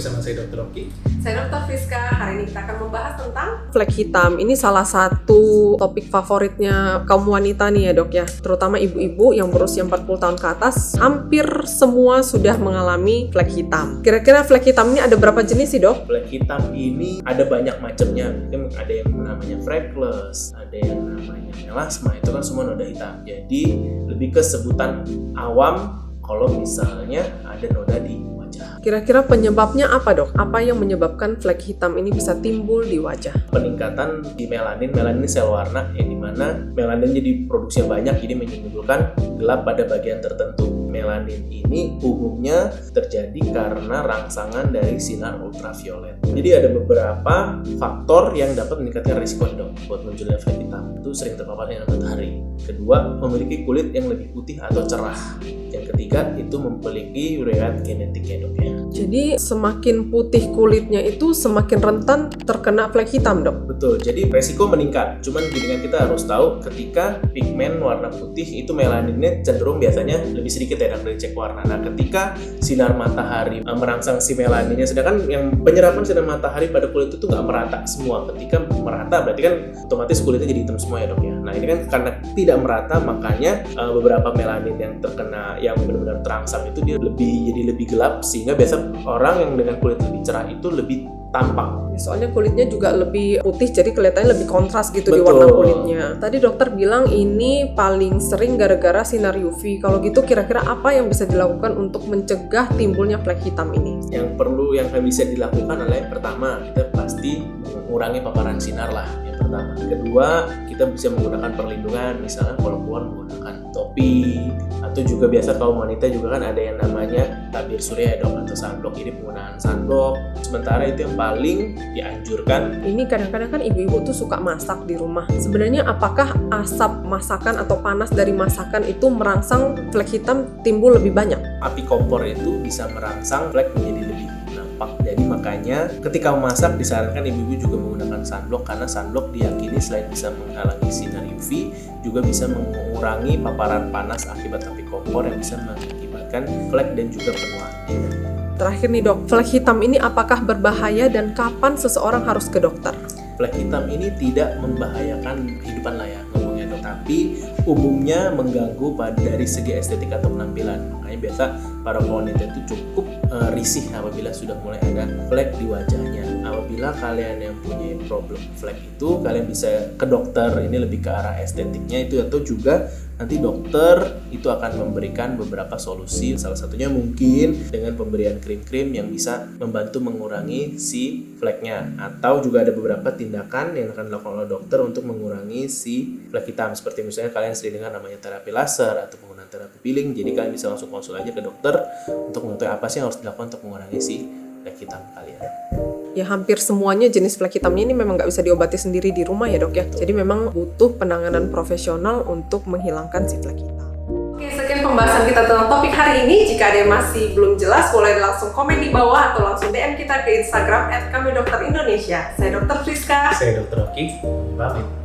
bersama saya Dr. Oki. Saya Dr. Friska. Hari ini kita akan membahas tentang flek hitam. Ini salah satu topik favoritnya kaum wanita nih ya dok ya. Terutama ibu-ibu yang berusia 40 tahun ke atas. Hampir semua sudah mengalami flek hitam. Kira-kira flek hitam ini ada berapa jenis sih dok? Flek hitam ini ada banyak macamnya. Mungkin ada yang namanya freckles, ada yang namanya melasma. Itu kan semua noda hitam. Jadi lebih ke sebutan awam kalau misalnya ada noda di wajah. Kira-kira penyebabnya apa dok? Apa yang menyebabkan flek hitam ini bisa timbul di wajah? Peningkatan di melanin ini sel warna yang dimana melanin jadi produksinya banyak, jadi menimbulkan gelap pada bagian tertentu. Melanin ini umumnya terjadi karena rangsangan dari sinar ultraviolet. Jadi ada beberapa faktor yang dapat meningkatkan risiko dok buat munculnya flek hitam. Itu sering terpapar sinar matahari. Kedua, memiliki kulit yang lebih putih atau cerah. Yang ketiga, itu memiliki riwayat genetiknya dok ya. Jadi semakin putih kulitnya itu semakin rentan terkena flek hitam dok? Betul, jadi resiko meningkat. Cuman dengan kita harus tahu ketika pigmen warna putih itu melaninnya cenderung biasanya lebih sedikit ya dari cek warna. Nah ketika sinar matahari merangsang si melaninnya, sedangkan yang penyerapan sinar matahari pada kulit itu nggak merata semua. Ketika merata berarti kan otomatis kulitnya jadi hitam semua ya dok ya. Nah ini kan karena tidak merata makanya beberapa melanin yang terkena yang benar-benar terangsang itu dia jadi lebih gelap, sehingga biasa orang yang dengan kulit lebih cerah itu lebih tampak. Soalnya kulitnya juga lebih putih, jadi kelihatannya lebih kontras gitu. Betul. Di warna kulitnya. Tadi dokter bilang ini paling sering gara-gara sinar UV. Kalau gitu kira-kira apa yang bisa dilakukan untuk mencegah timbulnya flek hitam ini? Yang bisa dilakukan adalah yang pertama, kita pasti mengurangi paparan sinar lah. Yang pertama. Kedua, kita bisa menggunakan perlindungan, misalnya kalau keluar menggunakan topi, atau juga biasa kaum wanita juga kan ada yang namanya tabir surya ya dok, atau sunblock. Ini penggunaan sunblock. Sementara itu yang paling dianjurkan. Ini kadang-kadang kan ibu-ibu tuh suka masak di rumah. Sebenarnya apakah asap masakan atau panas dari masakan itu merangsang flek hitam timbul lebih banyak? Api kompor itu bisa merangsang flek menjadi lebih nampak. Jadi makanya ketika memasak disarankan ibu-ibu juga menggunakan sunblock, karena sunblock diyakini selain bisa menghalangi sinar UV juga bisa mengurangi paparan panas akibat api kompor yang bisa mengakibatkan flek dan juga penuaan. Terakhir nih dok, flek hitam ini apakah berbahaya dan kapan seseorang harus ke dokter? Flek hitam ini tidak membahayakan kehidupan layak ngomongnya dok, tapi umumnya mengganggu dari segi estetik atau penampilan. Makanya biasa para wanita itu cukup risih apabila sudah mulai ada flek di wajahnya. Apabila kalian yang punya problem flek itu, kalian bisa ke dokter. Ini lebih ke arah estetiknya itu, atau juga nanti dokter itu akan memberikan beberapa solusi. Salah satunya mungkin dengan pemberian krim-krim yang bisa membantu mengurangi si fleknya, atau juga ada beberapa tindakan yang akan dilakukan oleh dokter untuk mengurangi si flek hitam. Seperti misalnya kalian sering dengar namanya terapi laser atau penggunaan terapi peeling. Jadi kalian bisa langsung konsul aja ke dokter untuk mengetahui apa sih yang harus dilakukan untuk mengurangi si flek hitam kalian. Ya hampir semuanya jenis flek hitamnya ini memang nggak bisa diobati sendiri di rumah ya dok ya. Jadi memang butuh penanganan profesional untuk menghilangkan si flek hitam. Oke, sekian pembahasan kita tentang topik hari ini. Jika ada yang masih belum jelas, boleh langsung komen di bawah atau langsung DM kita ke Instagram @kamidokter Indonesia. Saya Dr. Friska. Saya Dr. Oki, pamit.